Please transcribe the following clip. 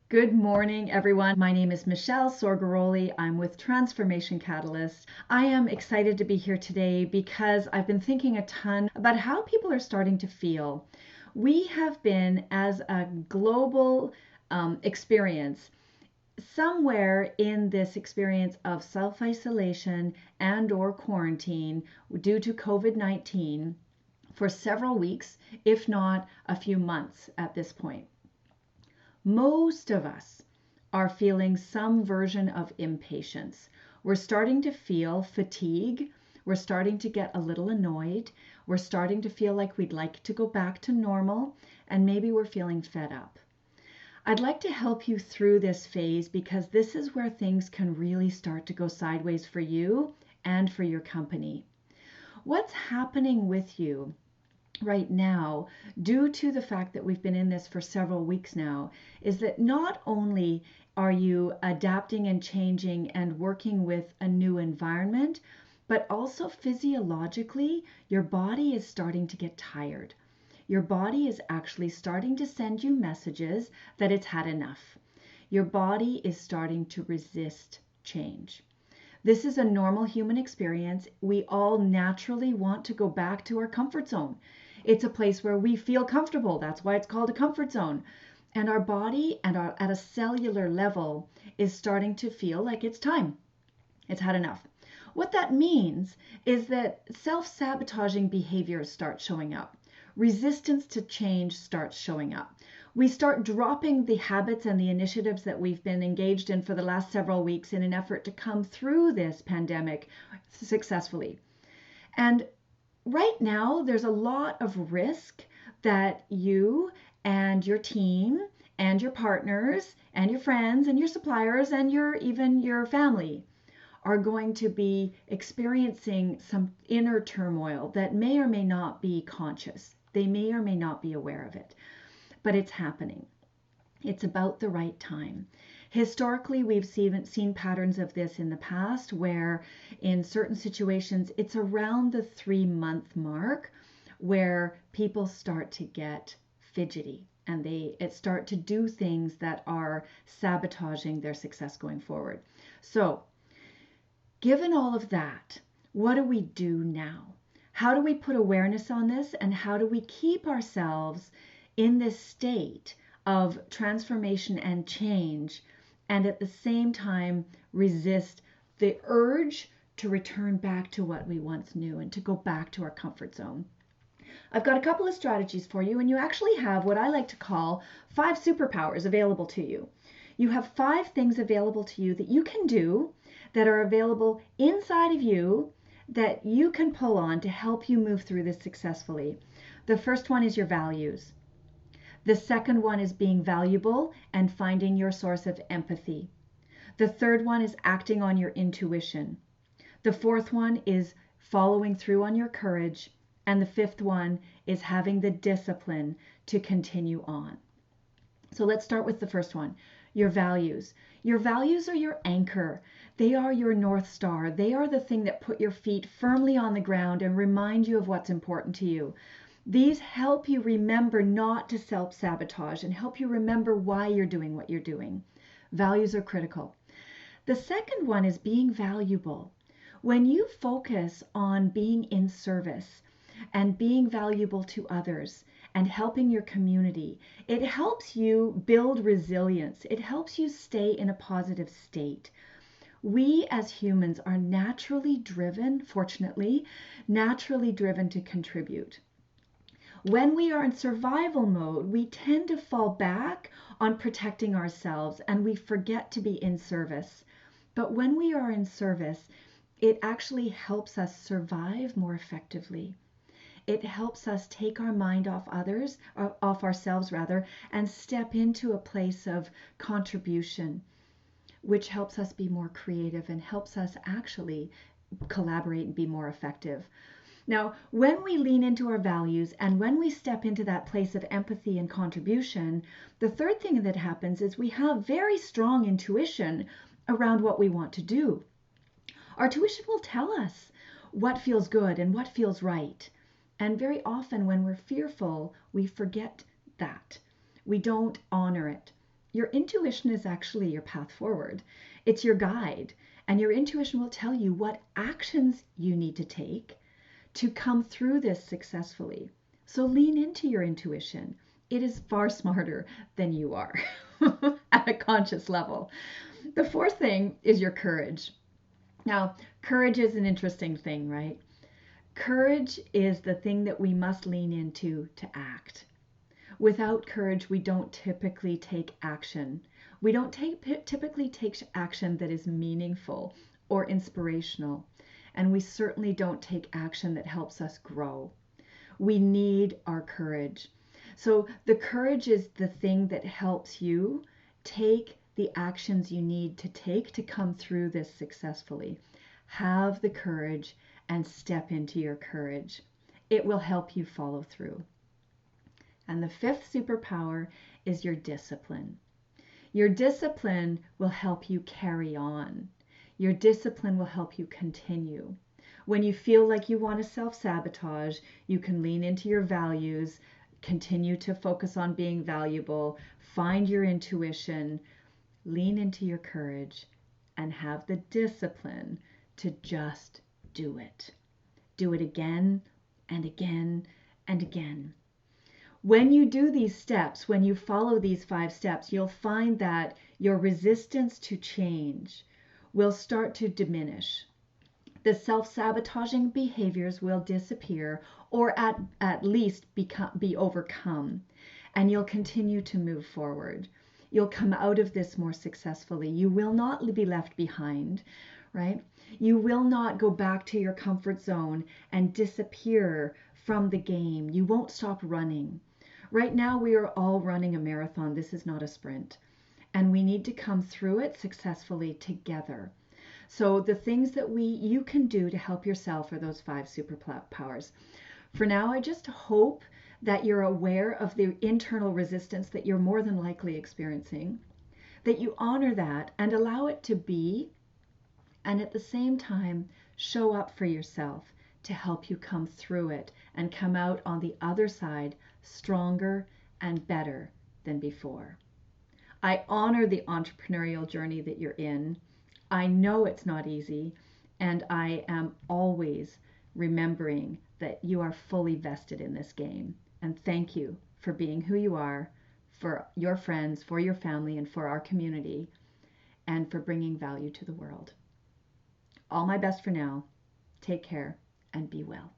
Good morning, everyone. My name is Michèle Soregaroli. I'm with Transformation Catalyst. I am excited to be here today because I've been thinking a ton about how people are starting to feel. We have been, as a global experience, somewhere in this experience of self-isolation and or quarantine due to COVID-19 for several weeks, if not a few months at this point. Most of us are feeling some version of impatience. We're starting to feel fatigue. We're starting to get a little annoyed. We're starting to feel like we'd like to go back to normal, and maybe we're feeling fed up. I'd like to help you through this phase because this is where things can really start to go sideways for you and for your company. What's happening with you right now, due to the fact that we've been in this for several weeks now, is that not only are you adapting and changing and working with a new environment, but also physiologically, your body is starting to get tired. Your body is actually starting to send you messages that it's had enough. Your body is starting to resist change. This is a normal human experience. We all naturally want to go back to our comfort zone. It's a place where we feel comfortable. That's why it's called a comfort zone. And our body at a cellular level is starting to feel like it's time. It's had enough. What that means is that self-sabotaging behaviors start showing up. Resistance to change starts showing up. We start dropping the habits and the initiatives that we've been engaged in for the last several weeks in an effort to come through this pandemic successfully. And right now, there's a lot of risk that you and your team and your partners and your friends and your suppliers and even your family are going to be experiencing some inner turmoil that may or may not be conscious. They may or may not be aware of it, but it's happening. It's about the right time. Historically, we've seen patterns of this in the past where in certain situations, it's around the 3-month mark where people start to get fidgety and they start to do things that are sabotaging their success going forward. So, given all of that, what do we do now? How do we put awareness on this, and how do we keep ourselves in this state of transformation and change, and at the same time resist the urge to return back to what we once knew and to go back to our comfort zone? I've got a couple of strategies for you, and you actually have what I like to call 5 superpowers available to you. You have 5 things available to you that you can do that are available inside of you that you can pull on to help you move through this successfully. The first one is your values. The second one is being valuable and finding your source of empathy. The third one is acting on your intuition. The fourth one is following through on your courage. And the fifth one is having the discipline to continue on. So let's start with the first one, your values. Your values are your anchor. They are your North Star. They are the thing that put your feet firmly on the ground and remind you of what's important to you. These help you remember not to self-sabotage and help you remember why you're doing what you're doing. Values are critical. The second one is being valuable. When you focus on being in service and being valuable to others and helping your community, it helps you build resilience. It helps you stay in a positive state. We as humans are naturally driven, fortunately, naturally driven to contribute. When we are in survival mode, we tend to fall back on protecting ourselves and we forget to be in service. But when we are in service, it actually helps us survive more effectively. It helps us take our mind off ourselves, and step into a place of contribution, which helps us be more creative and helps us actually collaborate and be more effective. Now, when we lean into our values and when we step into that place of empathy and contribution, the third thing that happens is we have very strong intuition around what we want to do. Our intuition will tell us what feels good and what feels right. And very often when we're fearful, we forget that. We don't honor it. Your intuition is actually your path forward. It's your guide, and your intuition will tell you what actions you need to take to come through this successfully. So lean into your intuition. It is far smarter than you are at a conscious level. The fourth thing is your courage. Now, courage is an interesting thing, right? Courage is the thing that we must lean into to act. Without courage, we don't typically take action. We don't typically take action that is meaningful or inspirational. And we certainly don't take action that helps us grow. We need our courage. So the courage is the thing that helps you take the actions you need to take to come through this successfully. Have the courage and step into your courage. It will help you follow through. And the fifth superpower is your discipline. Your discipline will help you carry on. Your discipline will help you continue. When you feel like you want to self-sabotage, you can lean into your values, continue to focus on being valuable, find your intuition, lean into your courage, and have the discipline to just do it. Do it again and again and again. When you do these steps, when you follow these 5 steps, you'll find that your resistance to change will start to diminish. The self-sabotaging behaviors will disappear or at least be overcome, and you'll continue to move forward. You'll come out of this more successfully. You will not be left behind, right? You will not go back to your comfort zone and disappear from the game. You won't stop running. Right now, we are all running a marathon. This is not a sprint. And we need to come through it successfully together. So the things that you can do to help yourself are those 5 superpowers. For now, I just hope that you're aware of the internal resistance that you're more than likely experiencing, that you honor that and allow it to be, and at the same time, show up for yourself to help you come through it and come out on the other side stronger and better than before. I honor the entrepreneurial journey that you're in. I know it's not easy, and I am always remembering that you are fully vested in this game. And thank you for being who you are, for your friends, for your family, and for our community, and for bringing value to the world. All my best for now. Take care and be well.